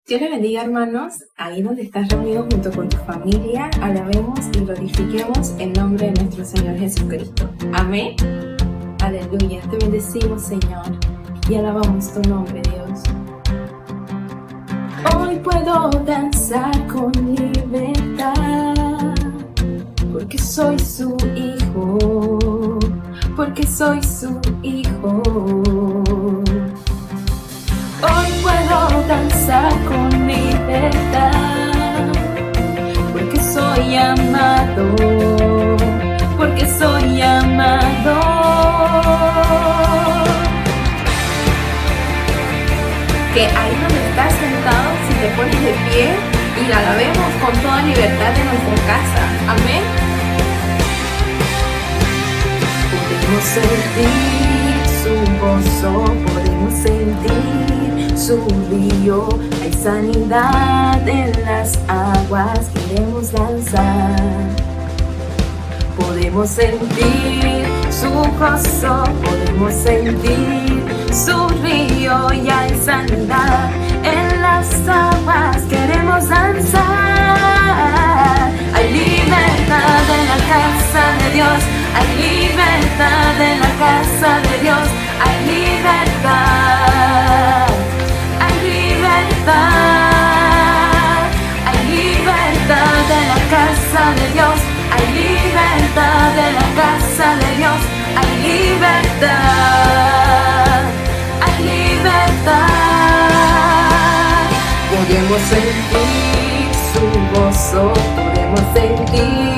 Dios les bendiga, hermanos. Ahí donde estás reunido junto con tu familia, alabemos y glorifiquemos el nombre de nuestro Señor Jesucristo. Amén. Aleluya. Te bendecimos, Señor, y alabamos tu nombre, Dios. Hoy puedo danzar con libertad, porque soy su hijo, porque soy su hijo. Hoy puedo danzar con libertad, porque soy amado, porque soy amado. Que ahí donde estás sentado, si te pones de pie y la alabemos con toda libertad de nuestra casa. Amén. Podemos sentir su gozo, podemos sentir su río, hay sanidad en las aguas, queremos danzar. Podemos sentir su gozo, podemos sentir su río y hay sanidad en las aguas, queremos danzar. Hay libertad en la casa de Dios, hay libertad en la casa de Dios, hay libertad, hay libertad, hay libertad en la casa de Dios, hay libertad en la casa de Dios, hay libertad, hay libertad. Podemos sentir su gozo, podemos sentir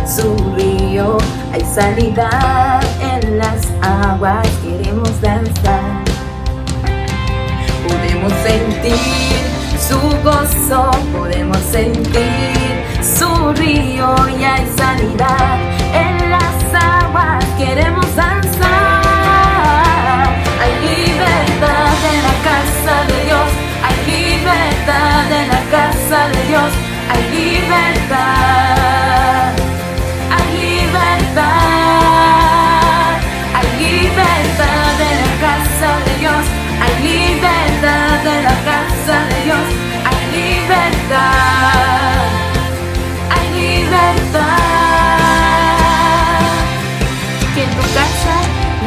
su río, hay sanidad en las aguas, queremos danzar. Podemos sentir su gozo, podemos sentir su río y hay sanidad en las aguas, queremos danzar. Hay libertad en la casa de Dios, hay libertad en la casa de Dios, hay libertad, hay libertad, hay libertad en la casa de Dios, hay libertad en la casa de Dios, hay libertad, hay libertad. Que en tu casa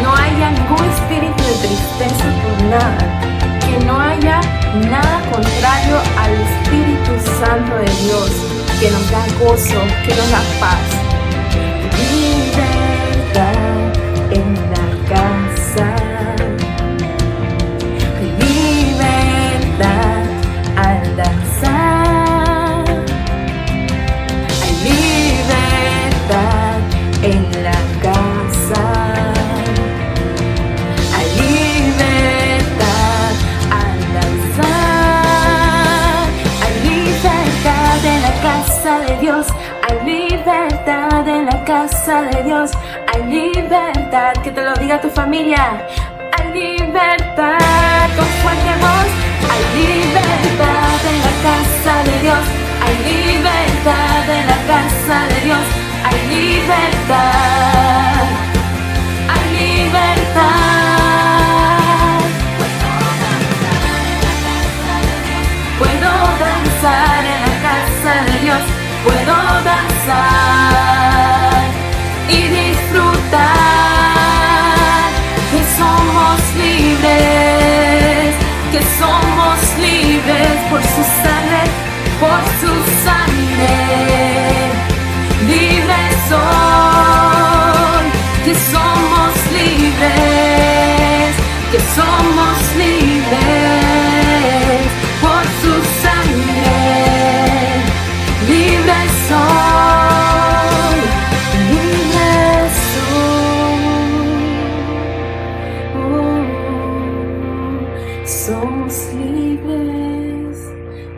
no haya ningún espíritu de tristeza por nada, que no haya nada contrario al Espíritu Santo de Dios, que nos da gozo, que nos da paz. Libertad en la casa, libertad al danzar, hay libertad en la casa, hay libertad al danzar, hay libertad en la casa de Dios, hay libertad en la casa de Dios, hay libertad, que te lo diga tu familia, hay libertad con fuerte voz, hay libertad en la casa de Dios, hay libertad en la casa de Dios, hay libertad, hay libertad. Puedo danzar en la casa de Dios, puedo danzar y disfrutar que somos libres, que somos libres por su sangre, por su sangre. Libres soy, que somos libres, que somos libres por su sangre. Libres soy, libres soy. Somos libres,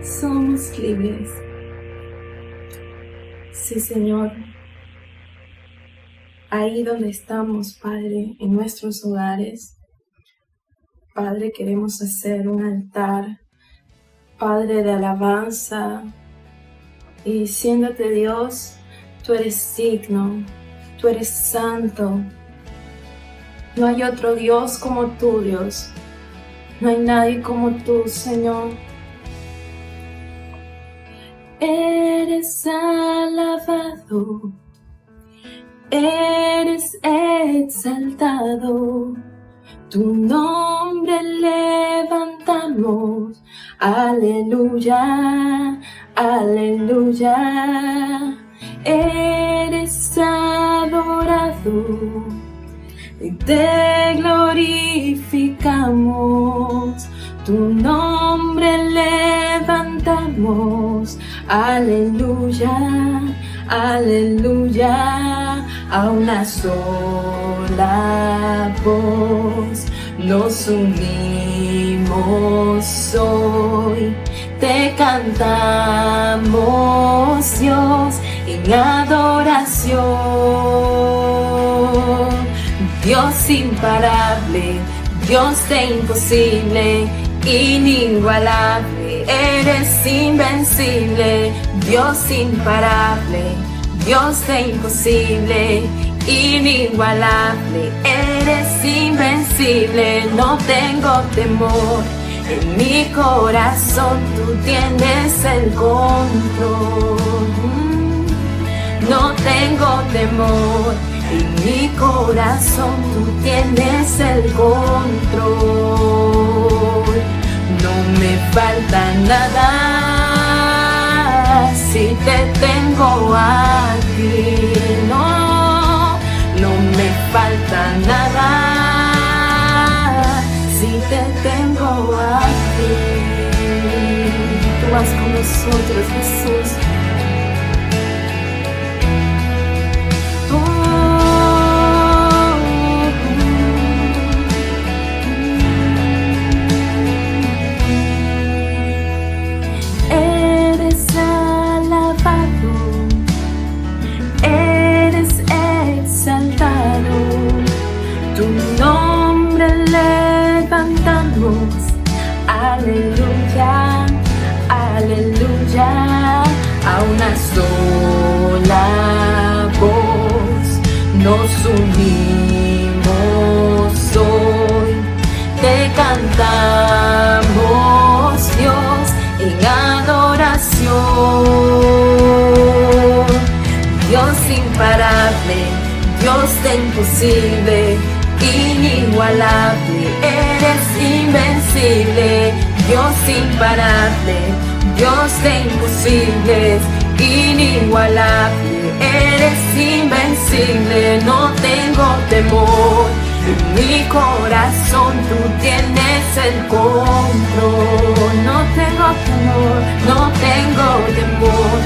somos libres. Sí, Señor. Ahí donde estamos, Padre, en nuestros hogares, Padre, queremos hacer un altar, Padre, de alabanza, y diciéndote, Dios, tú eres digno, tú eres santo. No hay otro Dios como tú, Dios. No hay nadie como tú, Señor. Eres alabado, eres exaltado, tu nombre levantamos, aleluya, aleluya. Eres adorado y te glorificamos, tu nombre levantamos, aleluya, aleluya. A una sola voz nos unimos hoy, te cantamos, Dios, en adoración. Dios imparable, Dios de imposible, inigualable, eres invencible. Dios imparable, Dios de imposible, inigualable, eres invencible. No tengo temor, en mi corazón tú tienes el control. No tengo temor, en mi corazón tú tienes el control. No me falta nada si te tengo a ti. No, no me falta nada si te tengo a ti. Tú vas con nosotros, Jesús. Tu nombre levantamos, aleluya, aleluya. A una sola voz nos unimos hoy, te cantamos, Dios, en adoración. Dios imparable, Dios de imposible, inigualable, eres invencible. Dios imparable, Dios de imposibles, inigualable, eres invencible. No tengo temor, en mi corazón tú tienes el control. No tengo temor, no tengo temor,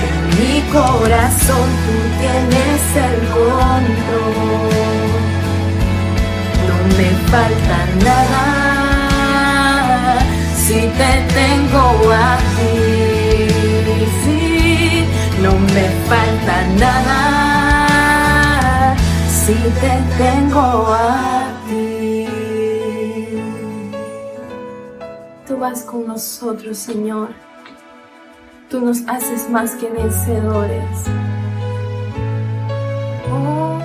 en mi corazón tú tienes el control. No me falta nada si te tengo a ti. Sí, no me falta nada si te tengo a ti. Tú vas con nosotros, Señor. Tú nos haces más que vencedores. Oh,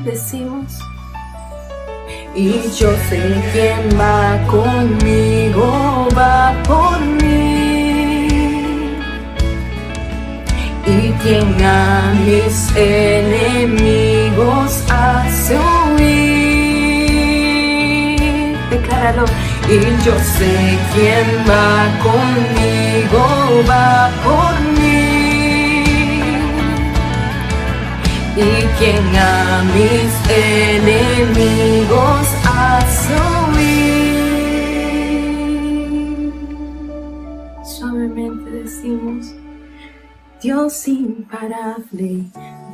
decimos. Y yo sé quién va conmigo, va por mí. Y quien a mis enemigos hace huir. Decláralo. Y yo sé quién va conmigo, va por mí. Y quien a mis enemigos hace huir. Suavemente decimos: Dios imparable,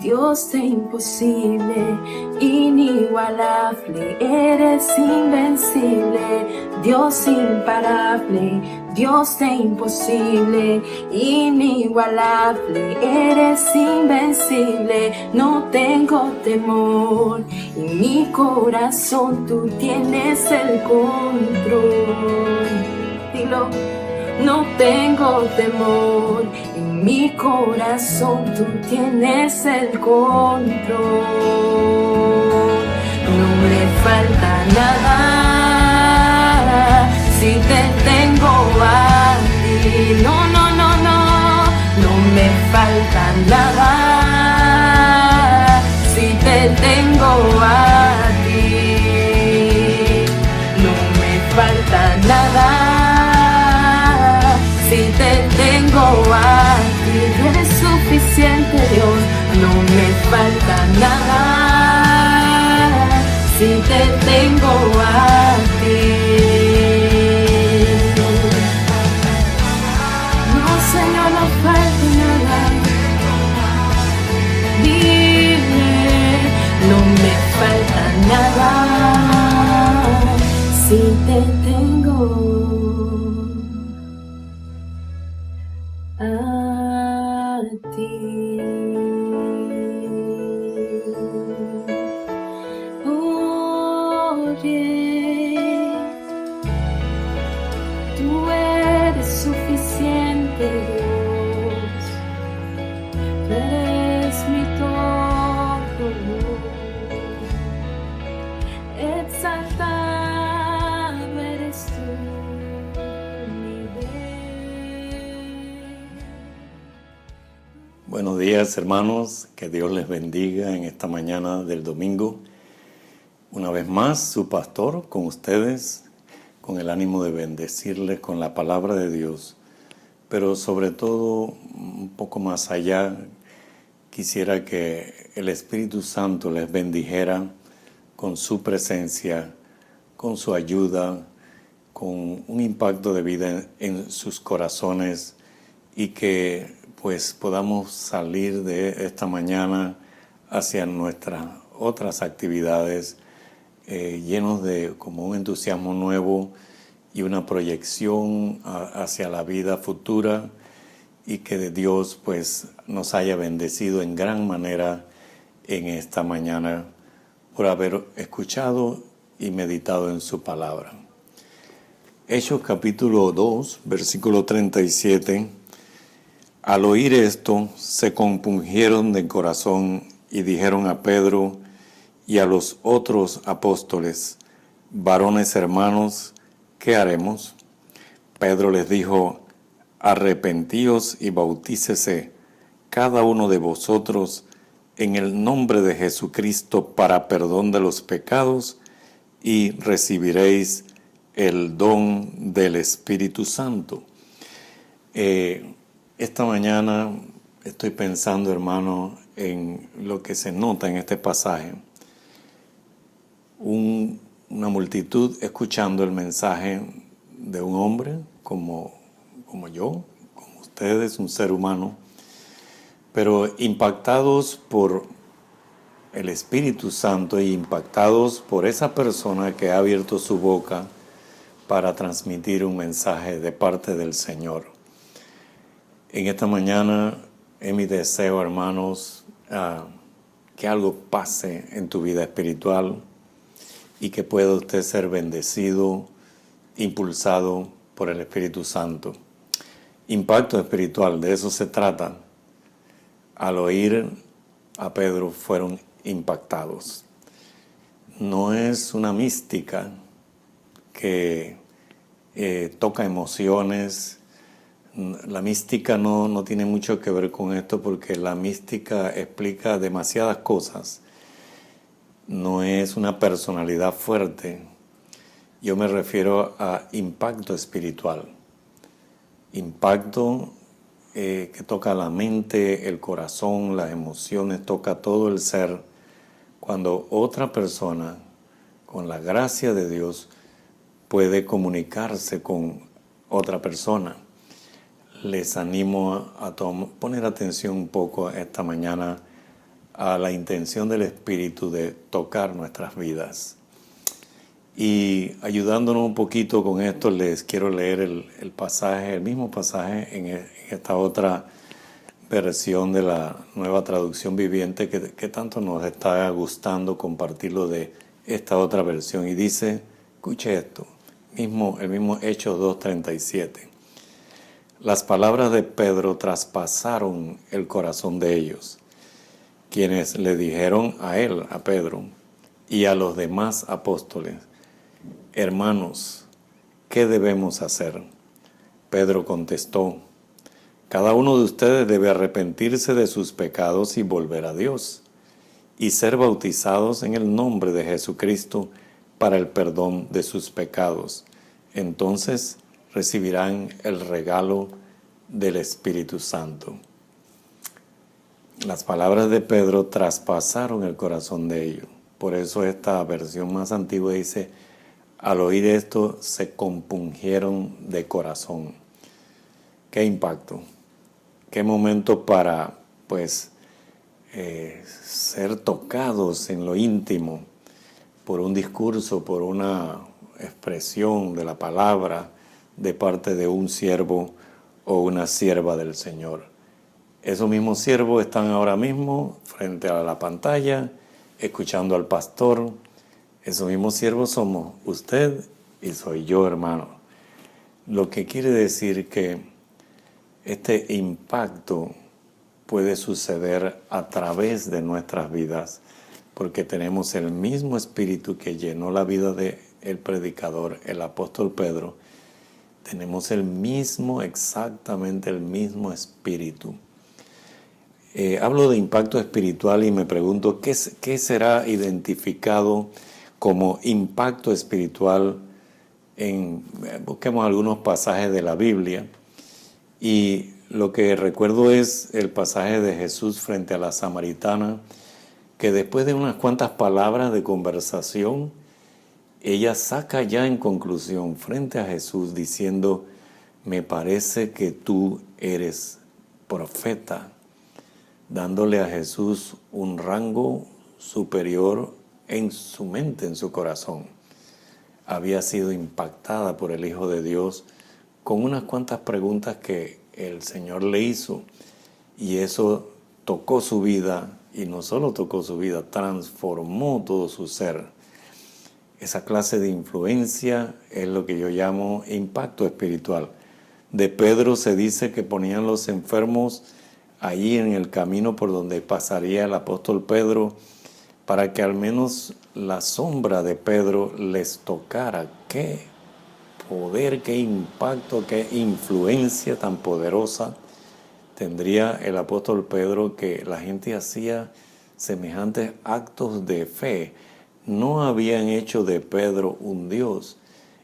Dios de imposible, inigualable, eres invencible. Dios imparable, Dios de imposible, inigualable, eres invencible. No tengo temor, en mi corazón tú tienes el control. Dilo. No tengo temor, en mi corazón tú tienes el control. No me falta nada si te tengo a ti. No, no, tengo a ti, no me falta nada. Si te tengo a ti, eres suficiente, Dios, no me falta nada. Si te tengo a ti, no, Señor, no falta nada. Dile, no me falta nada. Si te tengo a ti. Oye, tú eres suficiente, Dios, tú eres mi todo, exaltado eres tú, mi rey. Buenos días, hermanos, que Dios les bendiga en esta mañana del domingo. Una vez más, su pastor con ustedes, con el ánimo de bendecirles con la palabra de Dios. Pero sobre todo, un poco más allá, quisiera que el Espíritu Santo les bendijera con su presencia, con su ayuda, con un impacto de vida en sus corazones y que pues podamos salir de esta mañana hacia nuestras otras actividades llenos de como un entusiasmo nuevo y una proyección hacia la vida futura, y que Dios pues nos haya bendecido en gran manera en esta mañana por haber escuchado y meditado en su palabra. Hechos capítulo 2, versículo 37. Al oír esto, se compungieron de corazón y dijeron a Pedro y a los otros apóstoles: varones hermanos, ¿qué haremos? Pedro les dijo: arrepentíos y bautícese cada uno de vosotros en el nombre de Jesucristo para perdón de los pecados, y recibiréis el don del Espíritu Santo. Esta mañana estoy pensando, hermano, en lo que se nota en este pasaje. Una multitud escuchando el mensaje de un hombre como yo, como ustedes, un ser humano, pero impactados por el Espíritu Santo y impactados por esa persona que ha abierto su boca para transmitir un mensaje de parte del Señor. En esta mañana es mi deseo, hermanos, que algo pase en tu vida espiritual y que pueda usted ser bendecido, impulsado por el Espíritu Santo. Impacto espiritual, de eso se trata. Al oír a Pedro fueron impactados. No es una mística que toca emociones. La mística no tiene mucho que ver con esto, porque la mística explica demasiadas cosas. No es una personalidad fuerte. Yo me refiero a impacto espiritual. Impacto que toca la mente, el corazón, las emociones, toca todo el ser. Cuando otra persona, con la gracia de Dios, puede comunicarse con otra persona. Les animo a poner atención un poco esta mañana a la intención del Espíritu de tocar nuestras vidas. Y ayudándonos un poquito con esto, les quiero leer el pasaje, el mismo pasaje en esta otra versión de la Nueva Traducción Viviente que tanto nos está gustando compartirlo de esta otra versión. Y dice, escuche esto, el mismo Hechos 2:37. Las palabras de Pedro traspasaron el corazón de ellos, quienes le dijeron a él, a Pedro, y a los demás apóstoles: hermanos, ¿qué debemos hacer? Pedro contestó: cada uno de ustedes debe arrepentirse de sus pecados y volver a Dios, y ser bautizados en el nombre de Jesucristo para el perdón de sus pecados. Entonces recibirán el regalo del Espíritu Santo. Las palabras de Pedro traspasaron el corazón de ellos. Por eso esta versión más antigua dice, al oír esto se compungieron de corazón. Qué impacto, qué momento para ser tocados en lo íntimo por un discurso, por una expresión de la palabra de parte de un siervo o una sierva del Señor. Esos mismos siervos están ahora mismo frente a la pantalla, escuchando al pastor. Esos mismos siervos somos usted y soy yo, hermano. Lo que quiere decir que este impacto puede suceder a través de nuestras vidas, porque tenemos el mismo espíritu que llenó la vida del predicador, el apóstol Pedro. Tenemos exactamente el mismo espíritu. Hablo de impacto espiritual y me pregunto, ¿qué será identificado como impacto espiritual? Busquemos algunos pasajes de la Biblia. Y lo que recuerdo es el pasaje de Jesús frente a la samaritana, que después de unas cuantas palabras de conversación, ella saca ya en conclusión frente a Jesús diciendo, me parece que tú eres profeta, dándole a Jesús un rango superior en su mente, en su corazón. Había sido impactada por el Hijo de Dios con unas cuantas preguntas que el Señor le hizo, y eso tocó su vida, y no solo tocó su vida, transformó todo su ser. Esa clase de influencia es lo que yo llamo impacto espiritual. De Pedro se dice que ponían los enfermos allí en el camino por donde pasaría el apóstol Pedro, para que al menos la sombra de Pedro les tocara. Qué poder, qué impacto, qué influencia tan poderosa tendría el apóstol Pedro, que la gente hacía semejantes actos de fe. No habían hecho de Pedro un Dios.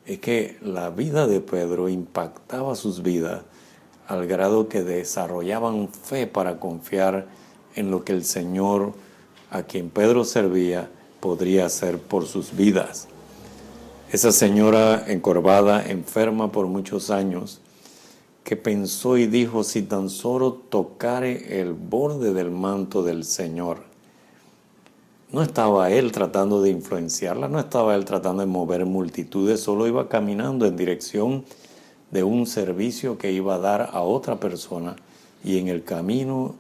Es que la vida de Pedro impactaba sus vidas al grado que desarrollaban fe para confiar en lo que el Señor, a quien Pedro servía, podría hacer por sus vidas. Esa señora encorvada, enferma por muchos años, que pensó y dijo, si tan solo tocare el borde del manto del Señor. No estaba él tratando de influenciarla, no estaba él tratando de mover multitudes, solo iba caminando en dirección de un servicio que iba a dar a otra persona, y en el camino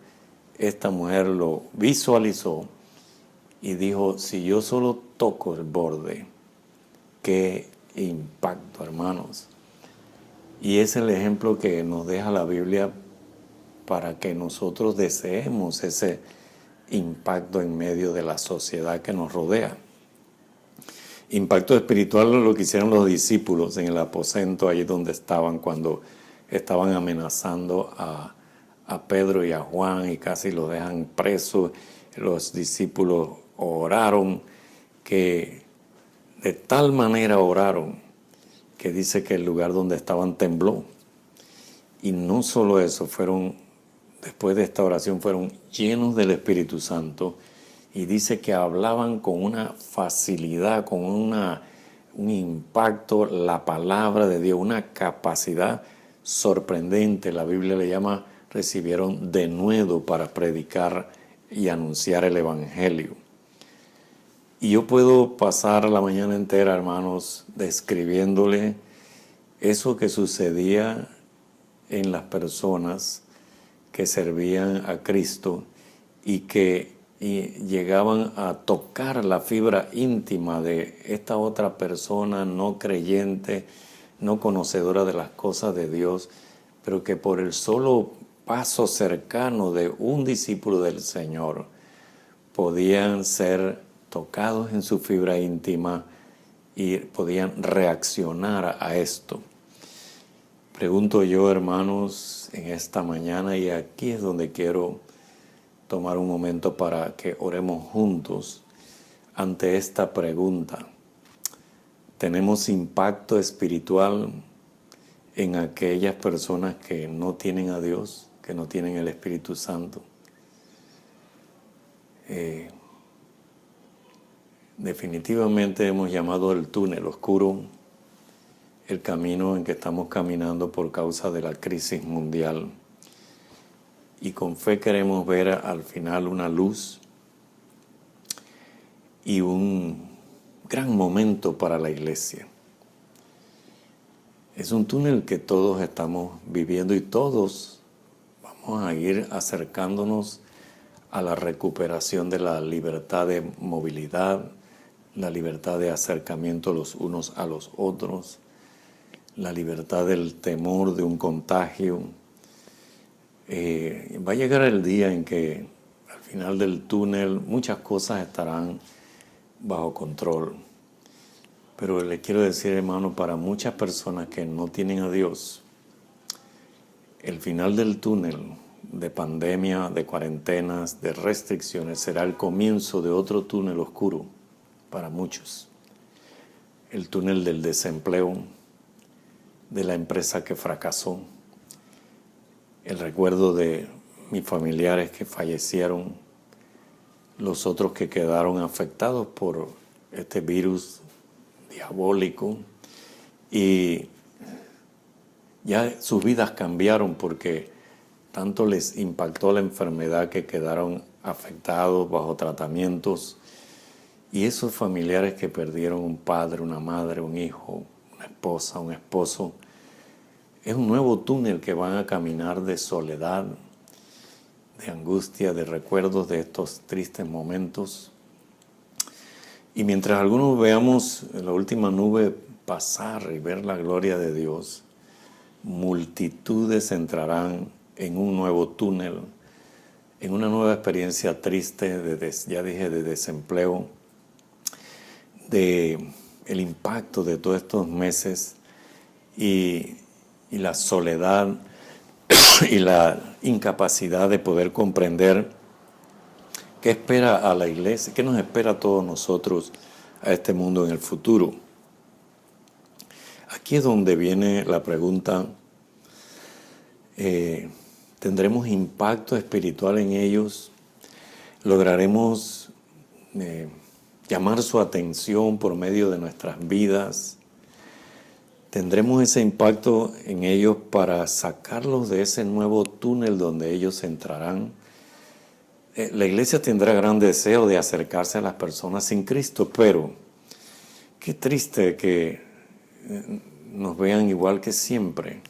esta mujer lo visualizó y dijo, si yo solo toco el borde, qué impacto, hermanos. Y es el ejemplo que nos deja la Biblia para que nosotros deseemos ese impacto en medio de la sociedad que nos rodea. Impacto espiritual es lo que hicieron los discípulos en el aposento, ahí donde estaban cuando estaban amenazando a Pedro y a Juan y casi los dejan presos. Los discípulos oraron, que de tal manera oraron que dice que el lugar donde estaban tembló. Y no solo eso, después de esta oración fueron llenos del Espíritu Santo, y dice que hablaban con una facilidad, con un impacto, la palabra de Dios, una capacidad sorprendente. La Biblia le llama, recibieron denuedo para predicar y anunciar el Evangelio. Y yo puedo pasar la mañana entera, hermanos, describiéndole eso que sucedía en las personas que servían a Cristo y que llegaban a tocar la fibra íntima de esta otra persona no creyente, no conocedora de las cosas de Dios, pero que por el solo paso cercano de un discípulo del Señor podían ser tocados en su fibra íntima y podían reaccionar a esto. Pregunto yo, hermanos, en esta mañana, y aquí es donde quiero tomar un momento para que oremos juntos ante esta pregunta. ¿Tenemos impacto espiritual en aquellas personas que no tienen a Dios, que no tienen el Espíritu Santo? Definitivamente hemos llamado el túnel oscuro el camino en que estamos caminando por causa de la crisis mundial. Y con fe queremos ver al final una luz y un gran momento para la iglesia. Es un túnel que todos estamos viviendo y todos vamos a ir acercándonos a la recuperación de la libertad de movilidad, la libertad de acercamiento los unos a los otros, la libertad del temor de un contagio. Va a llegar el día en que al final del túnel muchas cosas estarán bajo control. Pero le quiero decir, hermano, para muchas personas que no tienen a Dios, el final del túnel de pandemia, de cuarentenas, de restricciones, será el comienzo de otro túnel oscuro para muchos. El túnel del desempleo, de la empresa que fracasó, el recuerdo de mis familiares que fallecieron, los otros que quedaron afectados por este virus diabólico y ya sus vidas cambiaron porque tanto les impactó la enfermedad que quedaron afectados bajo tratamientos, y esos familiares que perdieron un padre, una madre, un hijo, una esposa, un esposo. Es un nuevo túnel que van a caminar de soledad, de angustia, de recuerdos de estos tristes momentos. Y mientras algunos veamos la última nube pasar y ver la gloria de Dios, multitudes entrarán en un nuevo túnel, en una nueva experiencia triste, ya dije, de desempleo, de el impacto de todos estos meses y la soledad y la incapacidad de poder comprender qué espera a la iglesia, qué nos espera a todos nosotros, a este mundo en el futuro. Aquí es donde viene la pregunta, ¿tendremos impacto espiritual en ellos? ¿Lograremos llamar su atención por medio de nuestras vidas? ¿Tendremos ese impacto en ellos para sacarlos de ese nuevo túnel donde ellos entrarán? La iglesia tendrá gran deseo de acercarse a las personas sin Cristo, pero qué triste que nos vean igual que siempre.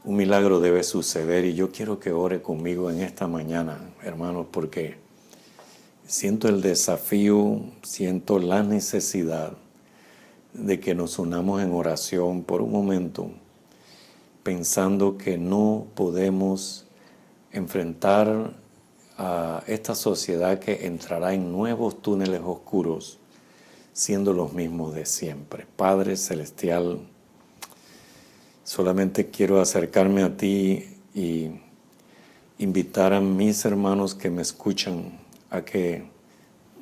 Un milagro debe suceder y yo quiero que ore conmigo en esta mañana, hermanos, porque siento el desafío, siento la necesidad de que nos unamos en oración por un momento, pensando que no podemos enfrentar a esta sociedad que entrará en nuevos túneles oscuros, siendo los mismos de siempre. Padre Celestial, solamente quiero acercarme a ti y invitar a mis hermanos que me escuchan a que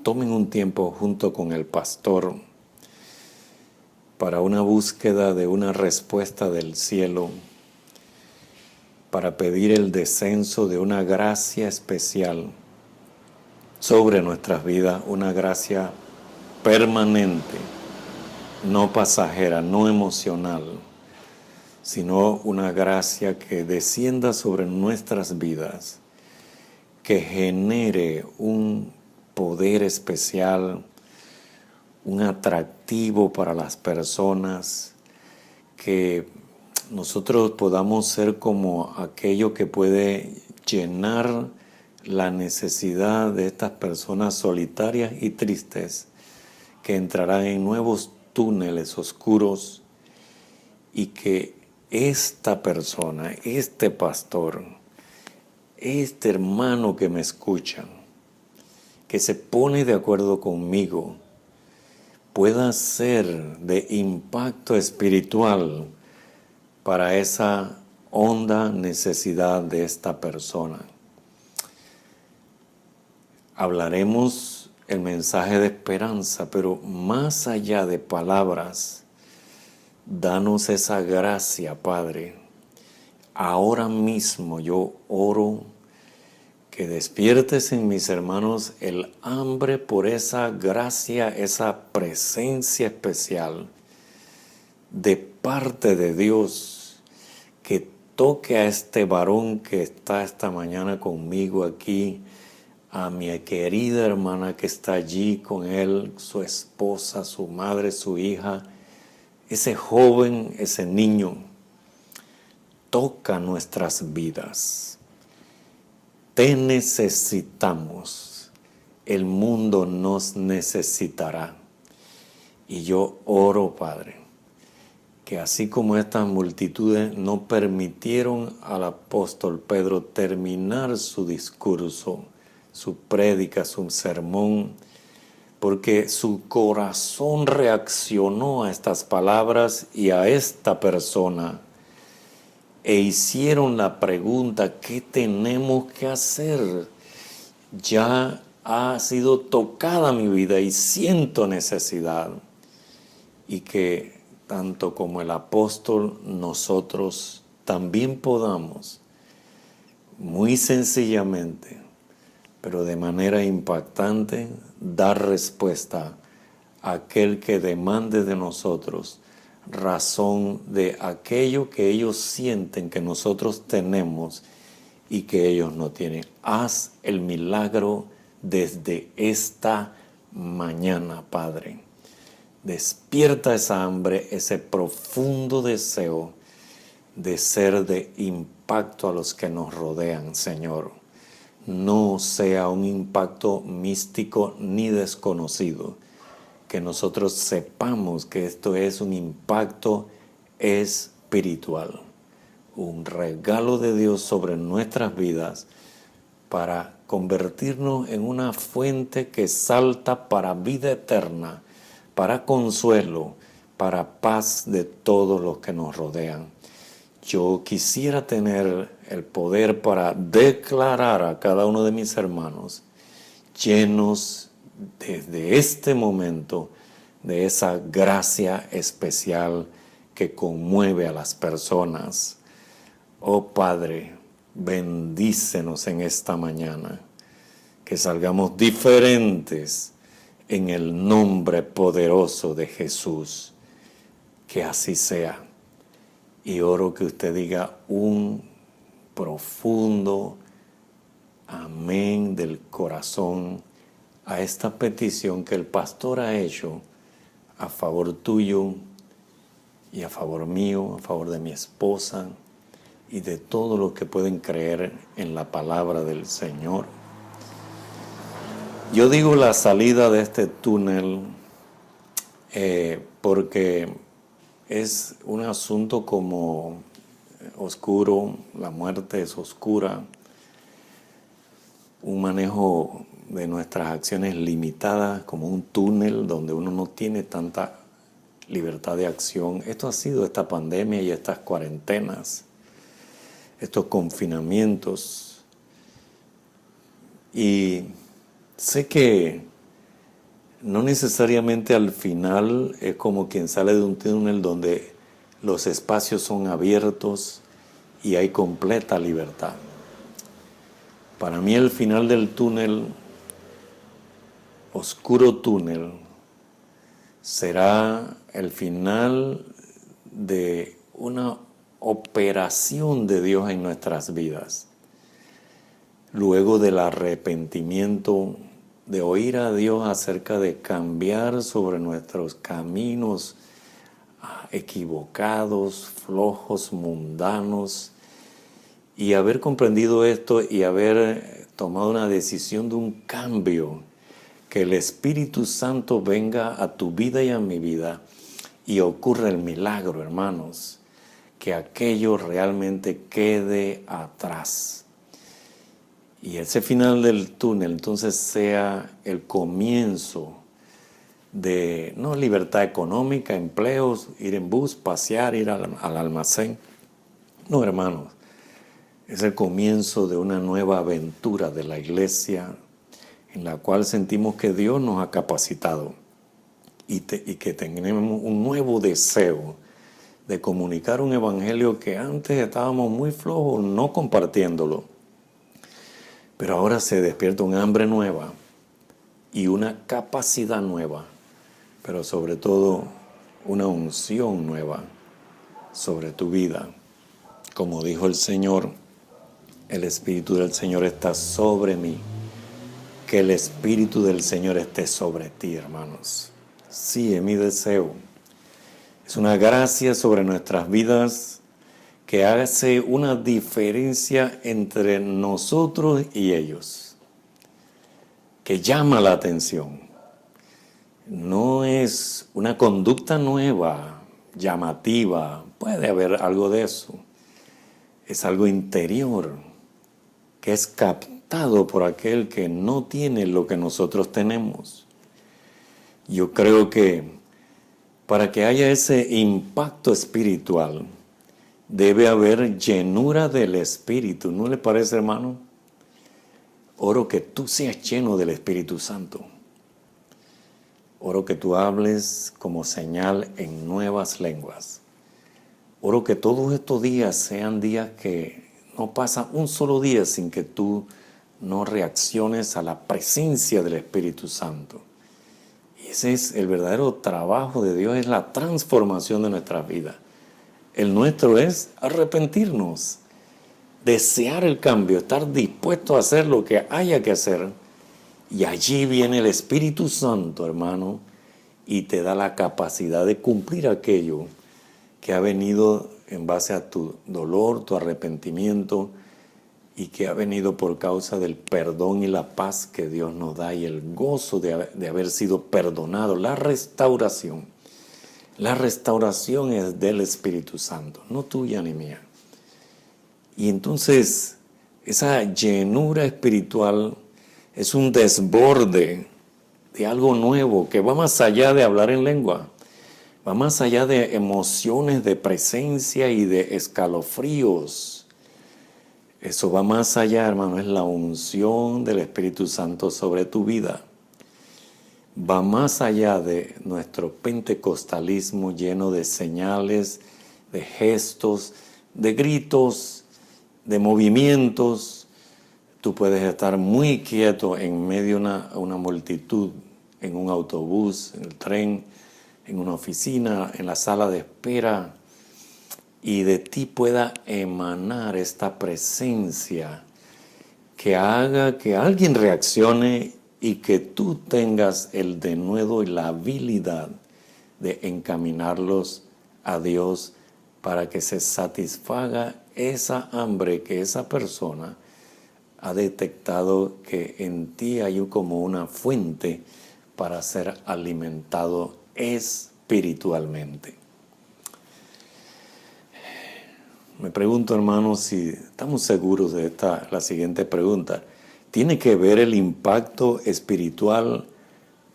tomen un tiempo junto con el pastor para una búsqueda de una respuesta del cielo, para pedir el descenso de una gracia especial sobre nuestras vidas, una gracia permanente, no pasajera, no emocional, sino una gracia que descienda sobre nuestras vidas, que genere un poder especial, un atractivo para las personas, que nosotros podamos ser como aquello que puede llenar la necesidad de estas personas solitarias y tristes que entrarán en nuevos túneles oscuros, y que esta persona, este pastor, este hermano que me escucha, que se pone de acuerdo conmigo, pueda ser de impacto espiritual para esa honda necesidad de esta persona. hablaremos el mensaje de esperanza, pero más allá de palabras, danos esa gracia, Padre. Ahora mismo yo oro que despiertes en mis hermanos el hambre por esa gracia, esa presencia especial de parte de Dios, que toque a este varón que está esta mañana conmigo aquí, a mi querida hermana que está allí con él, su esposa, su madre, su hija, ese joven, ese niño. Toca nuestras vidas. Te necesitamos. El mundo nos necesitará. Y yo oro, Padre, que así como estas multitudes no permitieron al apóstol Pedro terminar su discurso, su prédica, su sermón, porque su corazón reaccionó a estas palabras y a esta persona, e hicieron la pregunta: ¿qué tenemos que hacer? Ya ha sido tocada mi vida y siento necesidad. Y que tanto como el apóstol, nosotros también podamos, muy sencillamente, pero de manera impactante, dar respuesta a aquel que demande de nosotros razón de aquello que ellos sienten que nosotros tenemos y que ellos no tienen. Haz el milagro desde esta mañana, Padre. Despierta esa hambre, ese profundo deseo de ser de impacto a los que nos rodean, Señor. No sea un impacto místico ni desconocido, que nosotros sepamos que esto es un impacto espiritual, un regalo de Dios sobre nuestras vidas para convertirnos en una fuente que salta para vida eterna, para consuelo, para paz de todos los que nos rodean. Yo quisiera tener el poder para declarar a cada uno de mis hermanos llenos desde este momento de esa gracia especial que conmueve a las personas. Oh Padre, bendícenos en esta mañana, que salgamos diferentes en el nombre poderoso de Jesús. Que así sea. Y oro que usted diga un profundo amén del corazón a esta petición que el pastor ha hecho a favor tuyo y a favor mío, a favor de mi esposa y de todos los que pueden creer en la palabra del Señor. Yo digo la salida de este túnel porque es un asunto como oscuro, la muerte es oscura, un manejo de nuestras acciones limitadas como un túnel donde uno no tiene tanta libertad de acción. Esto ha sido esta pandemia y estas cuarentenas, estos confinamientos. Y sé que no necesariamente al final es como quien sale de un túnel donde los espacios son abiertos y hay completa libertad. Para mí el final del túnel, oscuro túnel, será el final de una operación de Dios en nuestras vidas. Luego del arrepentimiento, de oír a Dios acerca de cambiar sobre nuestros caminos equivocados, flojos, mundanos, y haber comprendido esto y haber tomado una decisión de un cambio, que el Espíritu Santo venga a tu vida y a mi vida y ocurra el milagro, hermanos, que aquello realmente quede atrás. Y ese final del túnel entonces sea el comienzo de, no libertad económica, empleos, ir en bus, pasear, ir al almacén. No, hermanos, es el comienzo de una nueva aventura de la iglesia en la cual sentimos que Dios nos ha capacitado y que tenemos un nuevo deseo de comunicar un evangelio que antes estábamos muy flojos no compartiéndolo. Pero ahora se despierta un hambre nueva y una capacidad nueva, pero sobre todo una unción nueva sobre tu vida. Como dijo el Señor, el Espíritu del Señor está sobre mí. Que el Espíritu del Señor esté sobre ti, hermanos. Sí, es mi deseo. Es una gracia sobre nuestras vidas que hace una diferencia entre nosotros y ellos, que llama la atención. No es una conducta nueva, llamativa, puede haber algo de eso. Es algo interior, que es captado por aquel que no tiene lo que nosotros tenemos. Yo creo que para que haya ese impacto espiritual, debe haber llenura del Espíritu. ¿No le parece, hermano? Oro que tú seas lleno del Espíritu Santo. Oro que tú hables como señal en nuevas lenguas. Oro que todos estos días sean días que no pasa un solo día sin que tú no reacciones a la presencia del Espíritu Santo. Y ese es el verdadero trabajo de Dios, es la transformación de nuestras vidas. El nuestro es arrepentirnos, desear el cambio, estar dispuesto a hacer lo que haya que hacer. Y allí viene el Espíritu Santo, hermano, y te da la capacidad de cumplir aquello que ha venido en base a tu dolor, tu arrepentimiento, y que ha venido por causa del perdón y la paz que Dios nos da y el gozo de haber sido perdonado, la restauración. La restauración es del Espíritu Santo, no tuya ni mía. Y entonces esa llenura espiritual es un desborde de algo nuevo que va más allá de hablar en lengua, va más allá de emociones de presencia y de escalofríos. Eso va más allá, hermano, es la unción del Espíritu Santo sobre tu vida. Va más allá de nuestro pentecostalismo lleno de señales, de gestos, de gritos, de movimientos. Tú puedes estar muy quieto en medio de una multitud, en un autobús, en el tren, en una oficina, en la sala de espera, y de ti pueda emanar esta presencia que haga que alguien reaccione y que tú tengas el denuedo y la habilidad de encaminarlos a Dios para que se satisfaga esa hambre que esa persona ha detectado que en ti hay como una fuente para ser alimentado espiritualmente. Me pregunto, hermanos, si estamos seguros de la siguiente pregunta. ¿Tiene que ver el impacto espiritual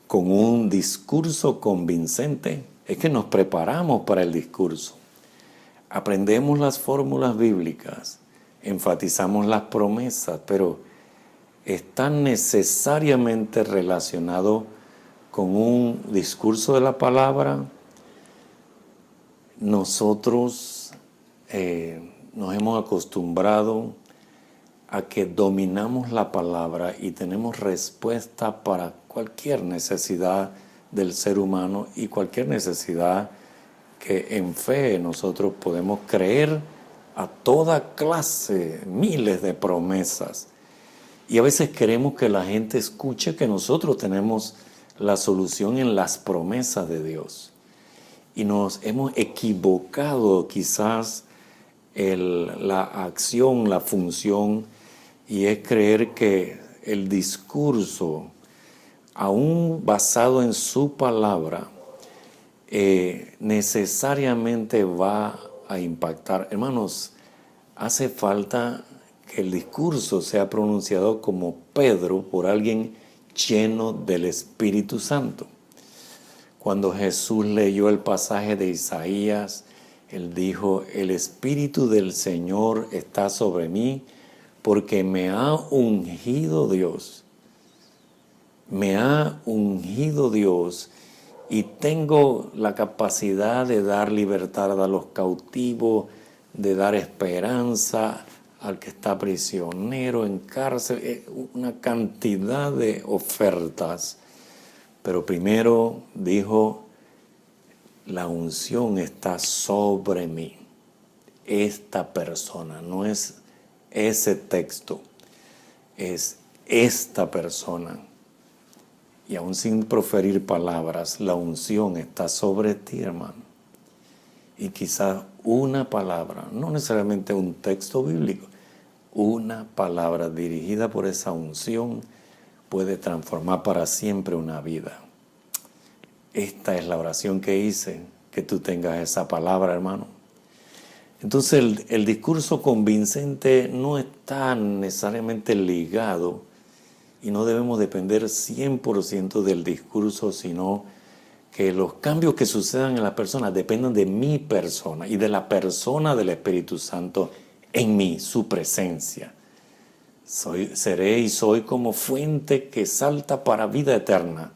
con un discurso convincente? Es que nos preparamos para el discurso. Aprendemos las fórmulas bíblicas, enfatizamos las promesas, pero ¿está necesariamente relacionado con un discurso de la palabra? Nosotros nos hemos acostumbrado a que dominamos la palabra y tenemos respuesta para cualquier necesidad del ser humano y cualquier necesidad que en fe nosotros podemos creer a toda clase, miles de promesas. Y a veces queremos que la gente escuche que nosotros tenemos la solución en las promesas de Dios. Y nos hemos equivocado quizás la acción, la función, y es creer que el discurso, aún basado en su palabra, necesariamente va a impactar. Hermanos, hace falta que el discurso sea pronunciado como Pedro por alguien lleno del Espíritu Santo. Cuando Jesús leyó el pasaje de Isaías, Él dijo, el Espíritu del Señor está sobre mí porque me ha ungido Dios Me ha ungido Dios y tengo la capacidad de dar libertad a los cautivos, de dar esperanza al que está prisionero en cárcel, una cantidad de ofertas. Pero primero dijo, la unción está sobre mí. Esta persona, no es ese texto, es esta persona. Y aún sin proferir palabras, la unción está sobre ti, hermano. Y quizás una palabra, no necesariamente un texto bíblico, una palabra dirigida por esa unción puede transformar para siempre una vida. Esta es la oración que hice, que tú tengas esa palabra, hermano. Entonces el discurso convincente no está necesariamente ligado y no debemos depender 100% del discurso, sino que los cambios que sucedan en las personas dependan de mi persona y de la persona del Espíritu Santo en mí, su presencia. Seré y soy como fuente que salta para vida eterna.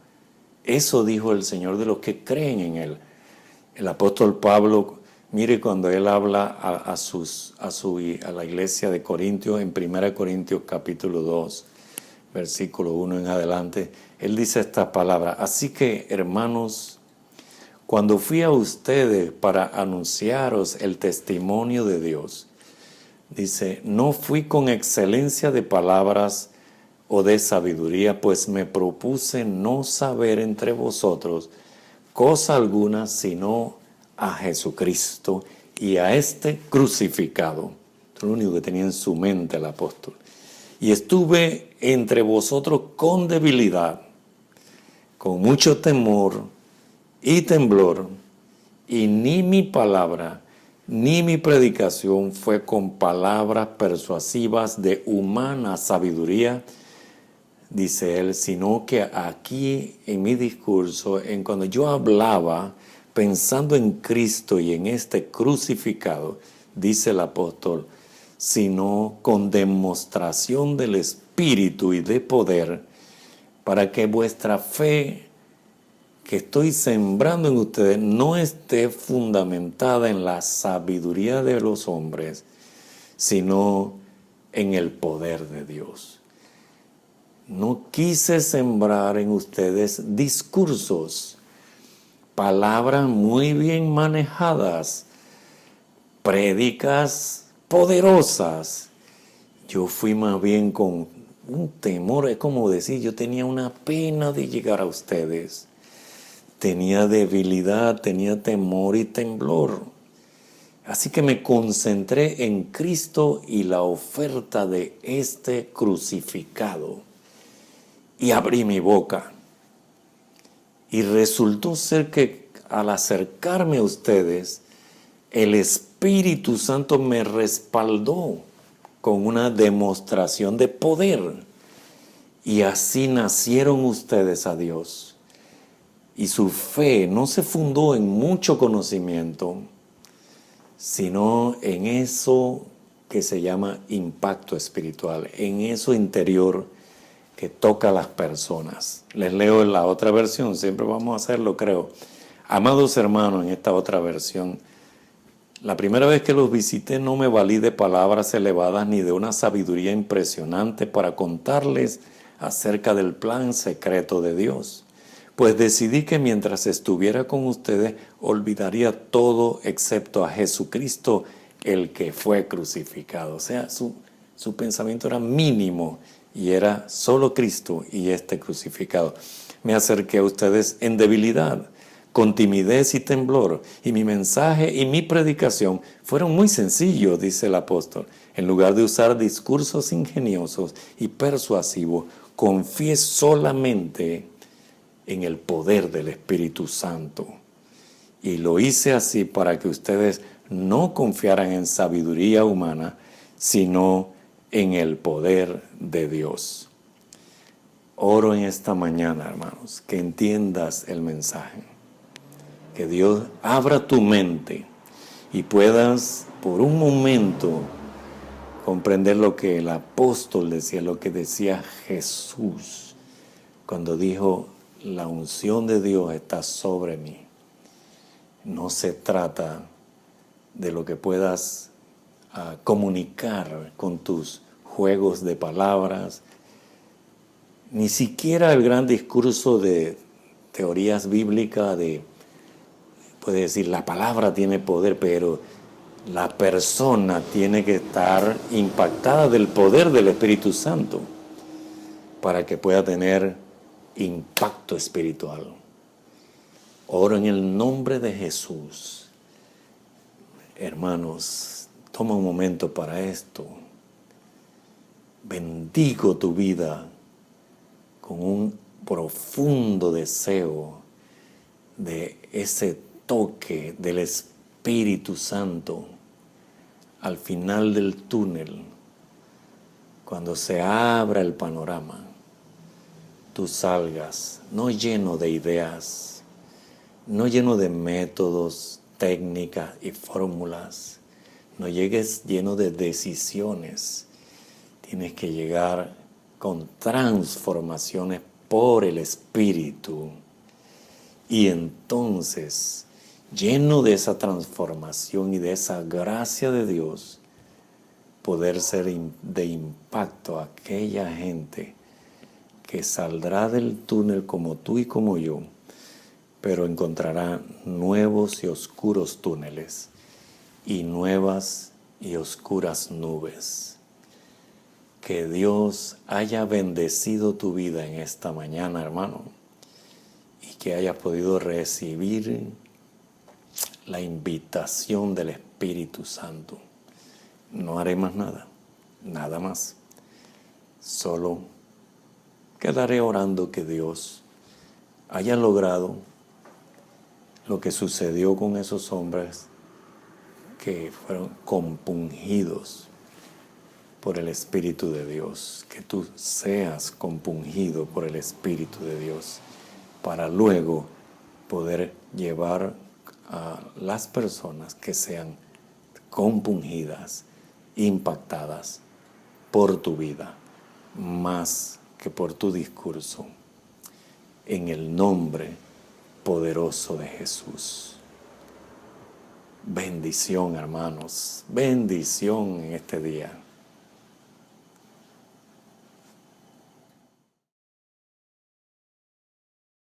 Eso dijo el Señor de los que creen en Él. El apóstol Pablo, mire cuando él habla a la iglesia de Corintios, en 1 Corintios capítulo 2, versículo 1 en adelante, él dice estas palabras: así que, hermanos, cuando fui a ustedes para anunciaros el testimonio de Dios, dice, no fui con excelencia de palabras o de sabiduría, pues me propuse no saber entre vosotros cosa alguna sino a Jesucristo y a este crucificado. Es lo único que tenía en su mente el apóstol. Y estuve entre vosotros con debilidad, con mucho temor y temblor, y ni mi palabra ni mi predicación fue con palabras persuasivas de humana sabiduría, dice él, sino que aquí en mi discurso, en cuando yo hablaba pensando en Cristo y en este crucificado, dice el apóstol, sino con demostración del Espíritu y de poder, para que vuestra fe que estoy sembrando en ustedes no esté fundamentada en la sabiduría de los hombres, sino en el poder de Dios. No quise sembrar en ustedes discursos, palabras muy bien manejadas, prédicas poderosas. Yo fui más bien con un temor, es como decir, yo tenía una pena de llegar a ustedes. Tenía debilidad, tenía temor y temblor. Así que me concentré en Cristo y la oferta de este crucificado. Y abrí mi boca. Y resultó ser que al acercarme a ustedes, el Espíritu Santo me respaldó con una demostración de poder. Y así nacieron ustedes a Dios. Y su fe no se fundó en mucho conocimiento, sino en eso que se llama impacto espiritual, en eso interior que toca a las personas. Les leo en la otra versión, siempre vamos a hacerlo, creo. Amados hermanos, en esta otra versión, la primera vez que los visité no me valí de palabras elevadas ni de una sabiduría impresionante para contarles acerca del plan secreto de Dios. Pues decidí que mientras estuviera con ustedes olvidaría todo excepto a Jesucristo, el que fue crucificado. O sea, su pensamiento era mínimo y era solo Cristo y este crucificado. Me acerqué a ustedes en debilidad, con timidez y temblor, y mi mensaje y mi predicación fueron muy sencillos, dice el apóstol. En lugar de usar discursos ingeniosos y persuasivos, confié solamente en el poder del Espíritu Santo. Y lo hice así para que ustedes no confiaran en sabiduría humana, sino en el poder de Dios. Oro en esta mañana, hermanos, que entiendas el mensaje. Que Dios abra tu mente y puedas por un momento comprender lo que el apóstol decía, lo que decía Jesús. cuando dijo, la unción de Dios está sobre mí. No se trata de lo que puedas comunicar con tus juegos de palabras, ni siquiera el gran discurso de teorías bíblicas puede decir, la palabra tiene poder, pero la persona tiene que estar impactada del poder del Espíritu Santo para que pueda tener impacto espiritual. Oro en el nombre de Jesús. Hermanos, toma un momento para esto. Bendigo tu vida con un profundo deseo de ese toque del Espíritu Santo al final del túnel, cuando se abra el panorama, tú salgas no lleno de ideas, no lleno de métodos, técnicas y fórmulas, no llegues lleno de decisiones, tienes que llegar con transformaciones por el Espíritu. Y entonces, lleno de esa transformación y de esa gracia de Dios, poder ser de impacto a aquella gente que saldrá del túnel como tú y como yo, pero encontrará nuevos y oscuros túneles y nuevas y oscuras nubes. Que Dios haya bendecido tu vida en esta mañana, hermano, y que hayas podido recibir la invitación del Espíritu Santo. No haré más nada, nada más. Solo quedaré orando que Dios haya logrado lo que sucedió con esos hombres que fueron compungidos por el Espíritu de Dios, que tú seas compungido por el Espíritu de Dios, para luego poder llevar a las personas que sean compungidas, impactadas por tu vida, más que por tu discurso, en el nombre poderoso de Jesús. Bendición, hermanos, bendición en este día.